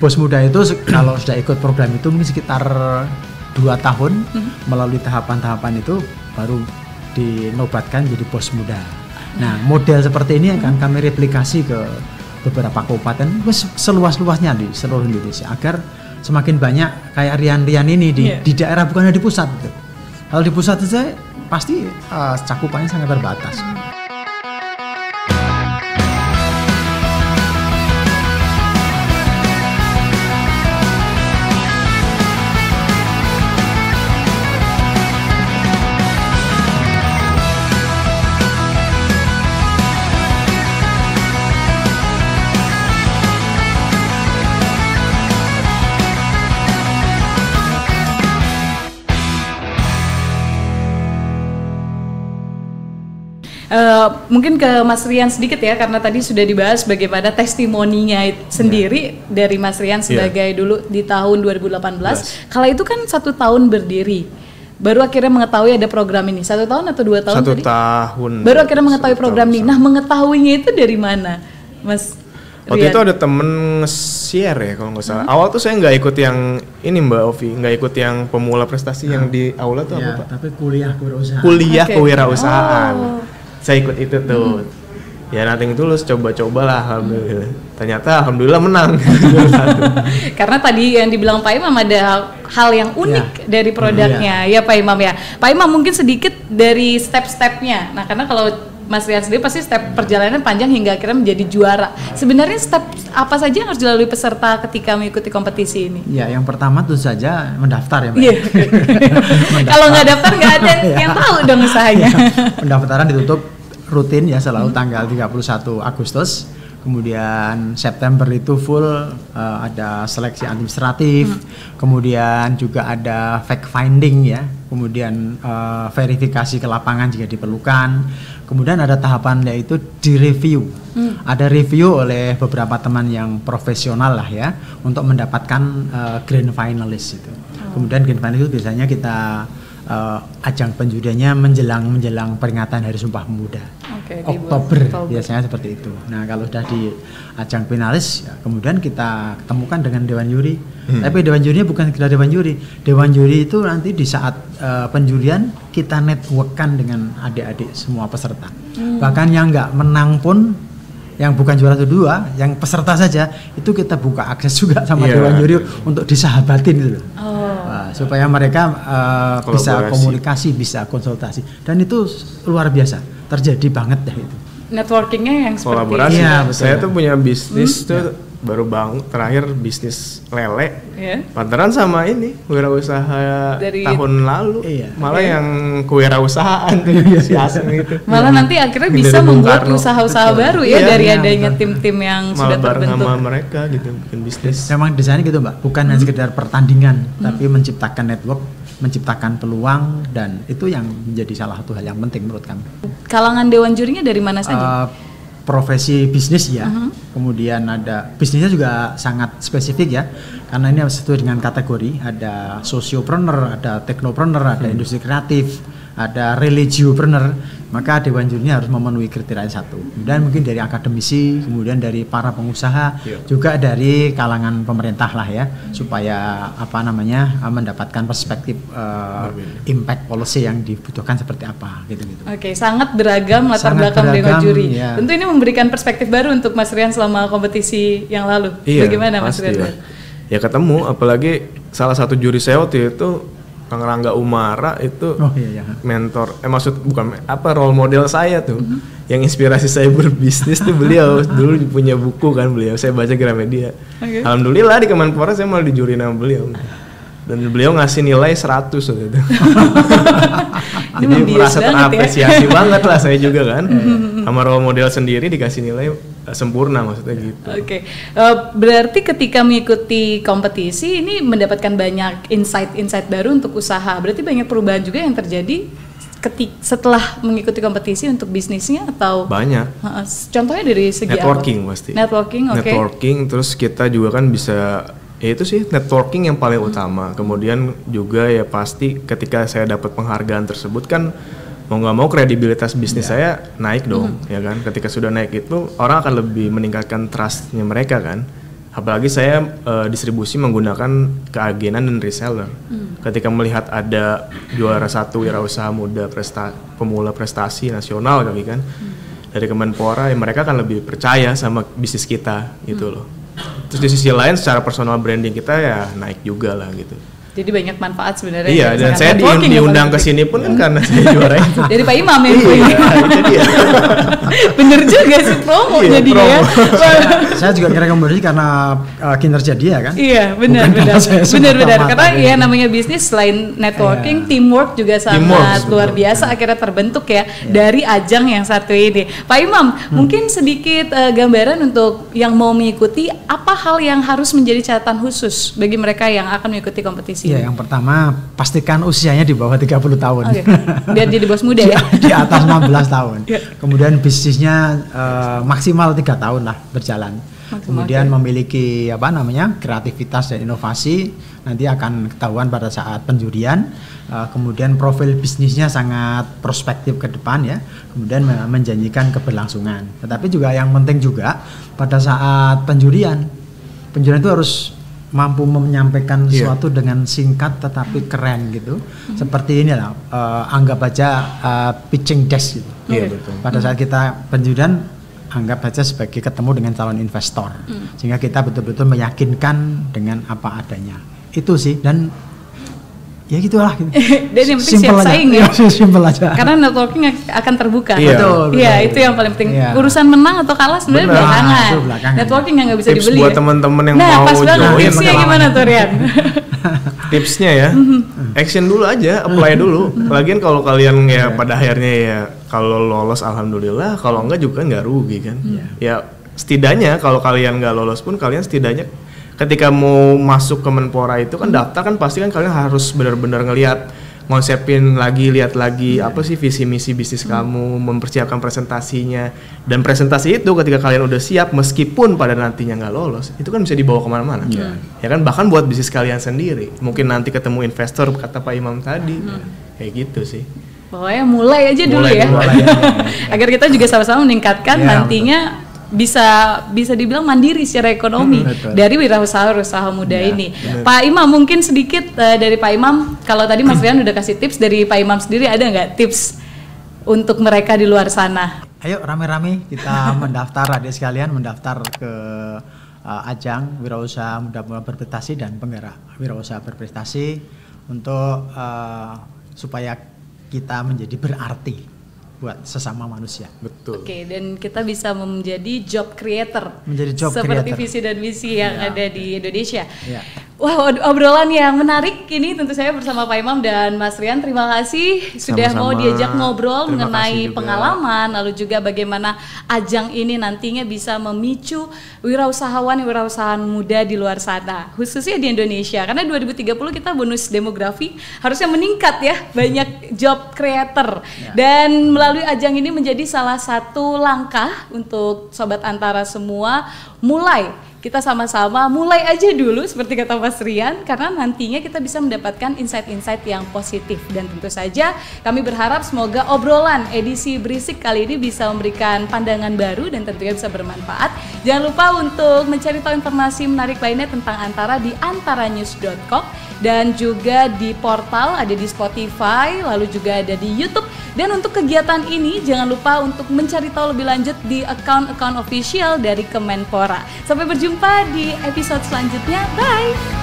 Bos Muda itu kalau sudah ikut program itu mungkin sekitar 2 tahun melalui tahapan-tahapan itu baru dinobatkan jadi Bos Muda. Nah, model seperti ini akan kami replikasi ke beberapa kabupaten seluas-luasnya di seluruh Indonesia agar semakin banyak kayak Rian-Rian ini di daerah, bukan di pusat gitu. Kalau di pusat saja pasti cakupannya sangat terbatas. Mungkin ke Mas Rian sedikit ya, karena tadi sudah dibahas bagaimana testimoninya sendiri dari Mas Rian sebagai dulu di tahun 2018. Kala itu kan 1 tahun berdiri, baru akhirnya mengetahui ada program ini. 1 tahun atau 2 tahun? 1 tahun. Baru akhirnya mengetahui program ini. Nah, mengetahuinya itu dari mana, Mas Rian? Waktu itu ada temen nge-share ya kalau nggak salah. Awal tuh saya nggak ikut yang ini Mbak Ovi, nggak ikut yang pemula prestasi yang di aula tuh apa Pak? Tapi kuliah kewirausahaan. Kuliah kewirausahaan. Saya ikut itu tuh. Ya nothing tulus, coba-cobalah alhamdulillah. Ternyata alhamdulillah menang. Karena tadi yang dibilang Pak Imam ada hal yang unik dari produknya. Ya Pak Imam ya. Pak Imam mungkin sedikit dari step-stepnya. Nah, karena kalau Mas Rian sendiri pasti step perjalanan panjang hingga akhirnya menjadi juara. Sebenarnya step apa saja yang harus dilalui peserta ketika mengikuti kompetisi ini? Ya, yang pertama tentu saja mendaftar ya Mbak. Kalau nggak daftar nggak ada yang tahu dong usahanya. Pendaftaran ditutup rutin ya selalu tanggal 31 Agustus. Kemudian September itu full ada seleksi administratif, kemudian juga ada fact finding ya, kemudian verifikasi ke lapangan jika diperlukan, kemudian ada tahapan yaitu di review, ada review oleh beberapa teman yang profesional lah ya untuk mendapatkan grand finalist itu. Kemudian grand finalist itu biasanya kita ajang penjuriannya menjelang peringatan Hari Sumpah Pemuda. Oktober biasanya seperti itu. Nah, kalau sudah di ajang finalis ya, kemudian kita ketemukan dengan dewan juri. Tapi dewan jurinya bukan sekedar dewan juri. Dewan juri itu nanti di saat penjurian kita networkkan dengan adik-adik semua peserta. Bahkan yang nggak menang pun, yang bukan juara kedua, yang peserta saja itu kita buka akses juga sama dewan juri untuk disahabatin gitu loh. Supaya mereka bisa komunikasi, bisa konsultasi, dan itu luar biasa terjadi banget deh itu. Networkingnya yang seperti kolaborasi. Saya tuh punya bisnis tuh baru terakhir bisnis lele. Pantaran sama ini wirausaha dari tahun lalu. Malah yang kewirausahaan tuh si asing itu. Malah nanti akhirnya bisa membuat usaha-usaha baru ya dari adanya tim-tim yang sudah terbentuk. Sama mereka gitu bikin bisnis. Memang desainnya gitu Mbak, bukan hanya sekedar pertandingan, tapi menciptakan network, menciptakan peluang, dan itu yang menjadi salah satu hal yang penting menurut kami. Kalangan dewan jurinya dari mana saja? Profesi bisnis ya, kemudian ada bisnisnya juga sangat spesifik ya, karena ini sesuai dengan kategori, ada sociopreneur, ada technopreneur, ada industri kreatif, ada religiopreneur, maka dewan jurinya harus memenuhi kriteria satu. Dan mungkin dari akademisi, kemudian dari para pengusaha, juga dari kalangan pemerintah lah ya, supaya mendapatkan perspektif impact policy yang dibutuhkan seperti apa gitu-gitu. Oke, sangat beragam latar belakang dewan juri. Ya. Tentu ini memberikan perspektif baru untuk Mas Rian selama kompetisi yang lalu. Bagaimana Mas Rian? Ya ketemu, apalagi salah satu juri saya waktu itu Kang Rangga Umara itu mentor, role model saya tuh, yang inspirasi saya berbisnis tuh beliau. Dulu punya buku kan beliau, saya baca Gramedia. Alhamdulillah di Kemenpora saya malah dijuri nama beliau, dan beliau ngasih nilai 100 waktu itu. Jadi merasa terapresiasi banget lah saya juga kan, sama role model sendiri dikasih nilai sempurna maksudnya gitu. Berarti ketika mengikuti kompetisi ini mendapatkan banyak insight baru untuk usaha. Berarti banyak perubahan juga yang terjadi setelah mengikuti kompetisi untuk bisnisnya atau banyak. Contohnya dari segi networking apa? Pasti. Networking, terus kita juga kan bisa itu sih networking yang paling utama. Kemudian juga ya pasti ketika saya dapat penghargaan tersebut kan mau nggak mau kredibilitas bisnis saya naik dong, ya kan. Ketika sudah naik itu orang akan lebih meningkatkan trustnya mereka kan. Apalagi saya distribusi menggunakan keagenan dan reseller. Ketika melihat ada juara 1 wirausaha muda pemula prestasi nasional kali kan dari Kemenpora, ya mereka akan lebih percaya sama bisnis kita gitu loh. Terus di sisi lain secara personal branding kita ya naik juga lah gitu. Jadi banyak manfaat sebenarnya. Iya, dan saya diundang ke sini pun kan karena saya juara itu. Dari Pak Imam ya. Iya, itu dia. Bener juga sih promo jadi ya. Saya juga rekomendasi karena kinerja dia kan. Iya, benar. Karena ya namanya bisnis selain networking, teamwork juga sangat luar biasa akhirnya terbentuk ya dari ajang yang satu ini. Pak Imam, mungkin sedikit gambaran untuk yang mau mengikuti apa hal yang harus menjadi catatan khusus bagi mereka yang akan mengikuti kompetisi. Iya, yang pertama pastikan usianya di bawah 30 tahun. Okay. Biar jadi bos muda ya. Di atas 16 tahun. Kemudian bisnisnya maksimal 3 tahun lah berjalan. Kemudian memiliki kreativitas dan inovasi, nanti akan ketahuan pada saat penjurian. Kemudian profil bisnisnya sangat prospektif ke depan ya. Kemudian menjanjikan keberlangsungan. Tetapi juga yang penting juga pada saat penjurian itu harus mampu menyampaikan sesuatu dengan singkat tetapi keren gitu. Seperti inilah anggap aja pitching desk gitu. Betul. Pada saat kita penjurian anggap aja sebagai ketemu dengan calon investor. Sehingga kita betul-betul meyakinkan dengan apa adanya. Itu sih, dan ya gitulah gitu. Dan yang penting siap saing ya. Simpel aja. Karena networking akan terbuka. Betul. Iya, itu yang paling penting. Urusan menang atau kalah sebenarnya belakangan. Networking yang nggak bisa dibeli. Tips buat teman-teman yang mau pas banget. Tipsnya gimana tuh Rian? Tipsnya ya, action dulu aja, apply dulu. Lagian kalau kalian ya pada akhirnya ya kalau lolos alhamdulillah, kalau enggak juga nggak rugi kan. Ya setidaknya kalau kalian nggak lolos pun kalian setidaknya ketika mau masuk Kemenpora itu kan daftar kan pasti kan kalian harus benar-benar ngelihat, ngonsepin lagi, lihat lagi apa sih visi misi bisnis kamu, mempersiapkan presentasinya, dan presentasi itu ketika kalian udah siap meskipun pada nantinya nggak lolos itu kan bisa dibawa kemana-mana ya kan, bahkan buat bisnis kalian sendiri, mungkin nanti ketemu investor kata Pak Imam tadi kayak gitu sih. Pokoknya mulai aja dulu ya. Agar kita juga sama-sama meningkatkan nantinya bisa dibilang mandiri secara ekonomi dari wirausaha muda ini. Pak Imam, mungkin sedikit dari Pak Imam, kalau tadi Mas Rian udah kasih tips, dari Pak Imam sendiri ada nggak tips untuk mereka di luar sana? Ayo rame-rame kita mendaftar, adik sekalian mendaftar ke ajang wirausaha muda berprestasi dan penggerak wirausaha berprestasi untuk supaya kita menjadi berarti buat sesama manusia. Betul. Oke, dan kita bisa menjadi job creator. Seperti visi dan misi yang ada di Indonesia. Wah, obrolan yang menarik ini tentu saya bersama Pak Imam dan Mas Rian. Terima kasih sudah mau diajak ngobrol mengenai pengalaman, lalu juga bagaimana ajang ini nantinya bisa memicu wirausahawan muda di luar sana, khususnya di Indonesia. Karena 2030 kita bonus demografi harusnya meningkat ya, banyak job creator. Dan melalui ajang ini menjadi salah satu langkah untuk Sobat Antara semua kita sama-sama mulai aja dulu seperti kata Mas Rian, karena nantinya kita bisa mendapatkan insight-insight yang positif. Dan tentu saja kami berharap semoga obrolan edisi Berisik kali ini bisa memberikan pandangan baru dan tentunya bisa bermanfaat. Jangan lupa untuk mencari tahu informasi menarik lainnya tentang Antara di antaranews.com dan juga di portal, ada di Spotify, lalu juga ada di YouTube. Dan untuk kegiatan ini jangan lupa untuk mencari tahu lebih lanjut di account official dari Kemenpora. Sampai berjumpa di episode selanjutnya. Bye!